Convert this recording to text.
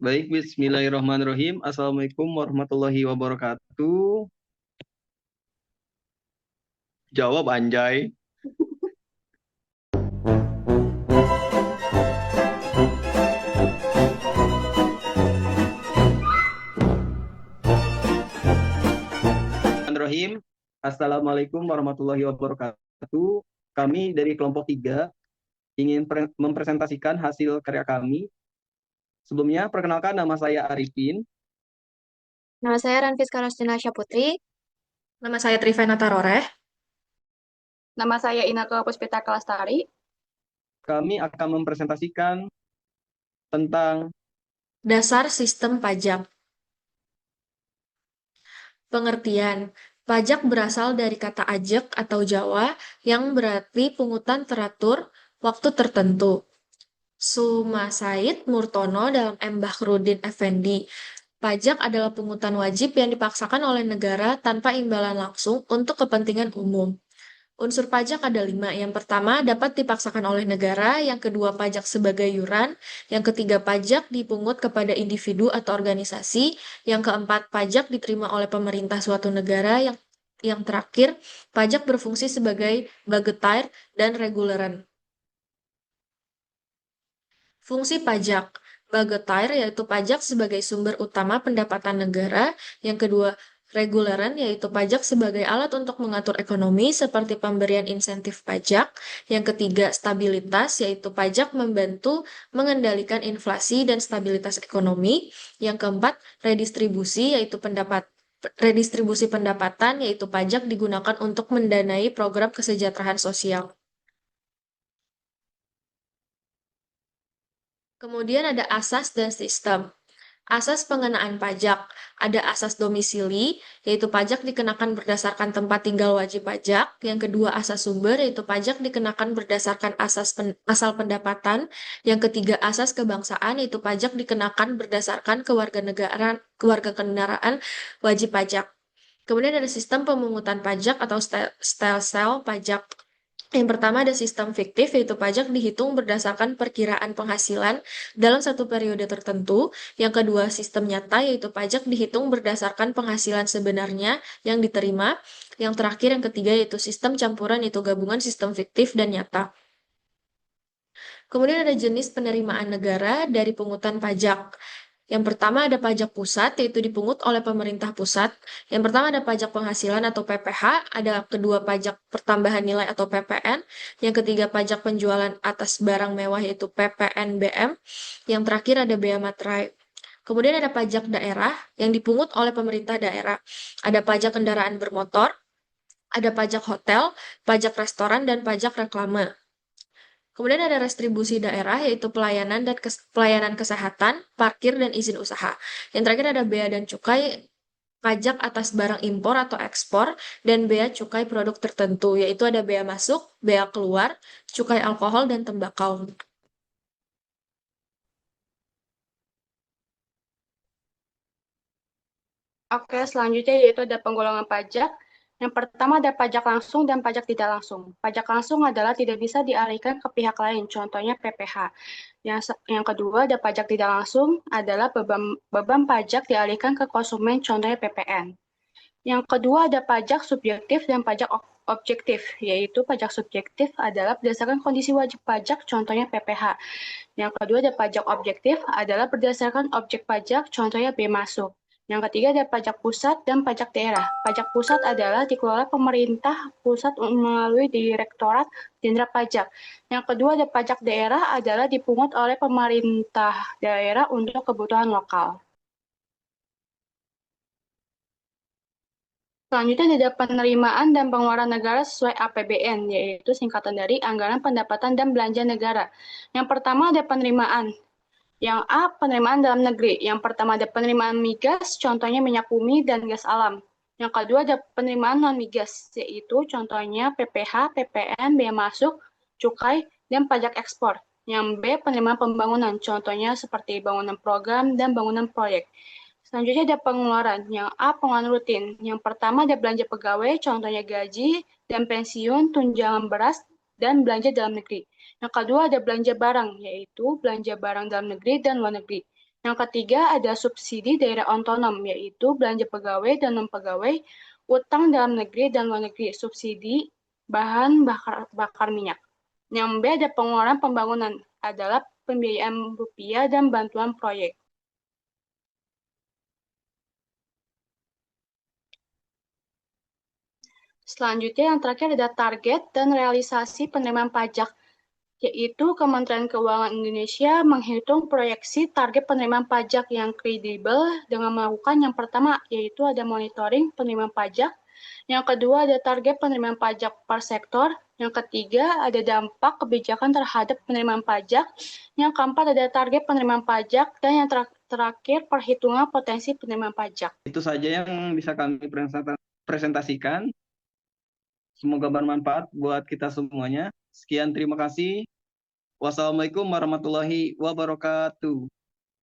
Baik, bismillahirrahmanirrahim. Assalamualaikum warahmatullahi wabarakatuh. Jawab anjay. Bismillahirrahmanirrahim. Assalamualaikum warahmatullahi wabarakatuh. Kami dari kelompok 3 ingin mempresentasikan hasil karya kami. Sebelumnya, perkenalkan nama saya Arifin. Nama saya Ranfiska Rastina Syaputri. Nama saya Trivena Taroreh. Nama saya Inaka Puspita Kalastari. Kami akan mempresentasikan tentang Dasar sistem pajak. Pengertian. Pajak berasal dari kata ajek atau Jawa yang berarti pungutan teratur waktu tertentu. Suma Said Murtono dalam M. Bahrudin Effendi. Pajak adalah pungutan wajib yang dipaksakan oleh negara tanpa imbalan langsung untuk kepentingan umum. Unsur pajak ada 5. Yang pertama, dapat dipaksakan oleh negara. Yang kedua, pajak sebagai yuran. Yang ketiga, pajak dipungut kepada individu atau organisasi. Yang keempat, pajak diterima oleh pemerintah suatu negara. Yang terakhir, pajak berfungsi sebagai budgetair dan reguleran. Fungsi pajak. Budgetair yaitu pajak sebagai sumber utama pendapatan negara. Yang kedua, reguleran yaitu pajak sebagai alat untuk mengatur ekonomi seperti pemberian insentif pajak. Yang ketiga, stabilitas yaitu pajak membantu mengendalikan inflasi dan stabilitas ekonomi. Yang keempat, redistribusi yaitu redistribusi pendapatan yaitu pajak digunakan untuk mendanai program kesejahteraan sosial. Kemudian ada asas dan sistem. Asas pengenaan pajak. Ada asas domisili, yaitu pajak dikenakan berdasarkan tempat tinggal wajib pajak. Yang kedua, asas sumber, yaitu pajak dikenakan berdasarkan asal pendapatan. Yang ketiga, asas kebangsaan, yaitu pajak dikenakan berdasarkan kewarganegaraan wajib pajak. Kemudian ada sistem pemungutan pajak atau style pajak. Yang pertama ada sistem fiktif, yaitu pajak dihitung berdasarkan perkiraan penghasilan dalam satu periode tertentu. Yang kedua, sistem nyata, yaitu pajak dihitung berdasarkan penghasilan sebenarnya yang diterima. Yang terakhir, yang ketiga, yaitu sistem campuran, yaitu gabungan sistem fiktif dan nyata. Kemudian ada jenis penerimaan negara dari pungutan pajak. Yang pertama ada pajak pusat, yaitu dipungut oleh pemerintah pusat. Yang pertama ada pajak penghasilan atau PPH, ada kedua pajak pertambahan nilai atau PPN, yang ketiga pajak penjualan atas barang mewah yaitu PPNBM, yang terakhir ada bea materai. Kemudian ada pajak daerah yang dipungut oleh pemerintah daerah. Ada pajak kendaraan bermotor, ada pajak hotel, pajak restoran, dan pajak reklame. Kemudian ada restribusi daerah, yaitu pelayanan kesehatan, parkir, dan izin usaha. Yang terakhir ada bea dan cukai, pajak atas barang impor atau ekspor, dan bea cukai produk tertentu, yaitu ada bea masuk, bea keluar, cukai alkohol, dan tembakau. Oke, selanjutnya yaitu ada penggolongan pajak. Yang pertama ada pajak langsung dan pajak tidak langsung. Pajak langsung adalah tidak bisa dialihkan ke pihak lain, contohnya PPh. Yang kedua ada pajak tidak langsung adalah beban pajak dialihkan ke konsumen, contohnya PPN. Yang kedua ada pajak subjektif dan pajak objektif, yaitu pajak subjektif adalah berdasarkan kondisi wajib pajak, contohnya PPh. Yang kedua ada pajak objektif adalah berdasarkan objek pajak, contohnya bea masuk. Yang ketiga ada pajak pusat dan pajak daerah. Pajak pusat adalah dikelola pemerintah pusat melalui Direktorat Jenderal Pajak. Yang kedua ada pajak daerah adalah dipungut oleh pemerintah daerah untuk kebutuhan lokal. Selanjutnya ada penerimaan dan pengeluaran negara sesuai APBN, yaitu singkatan dari Anggaran Pendapatan dan Belanja Negara. Yang pertama ada penerimaan. Yang A, penerimaan dalam negeri. Yang pertama ada penerimaan migas, contohnya minyak bumi dan gas alam. Yang kedua ada penerimaan non-migas, yaitu contohnya PPh, PPN, bea masuk, cukai, dan pajak ekspor. Yang B, penerimaan pembangunan, contohnya seperti bangunan program dan bangunan proyek. Selanjutnya ada pengeluaran. Yang A, pengeluaran rutin. Yang pertama ada belanja pegawai, contohnya gaji dan pensiun, tunjangan beras, dan belanja dalam negeri. Yang kedua ada belanja barang, yaitu belanja barang dalam negeri dan luar negeri. Yang ketiga ada subsidi daerah otonom, yaitu belanja pegawai dan non-pegawai, utang dalam negeri dan luar negeri, subsidi bahan bakar minyak. Yang B ada pengeluaran pembangunan, adalah pembiayaan rupiah dan bantuan proyek. Selanjutnya yang terakhir ada target dan realisasi penerimaan pajak, yaitu Kementerian Keuangan Indonesia menghitung proyeksi target penerimaan pajak yang kredibel dengan melakukan yang pertama, yaitu ada monitoring penerimaan pajak, yang kedua ada target penerimaan pajak per sektor, yang ketiga ada dampak kebijakan terhadap penerimaan pajak, yang keempat ada target penerimaan pajak, dan yang terakhir perhitungan potensi penerimaan pajak. Itu saja yang bisa kami presentasikan. Semoga bermanfaat buat kita semuanya. Sekian, terima kasih. Wassalamualaikum warahmatullahi wabarakatuh.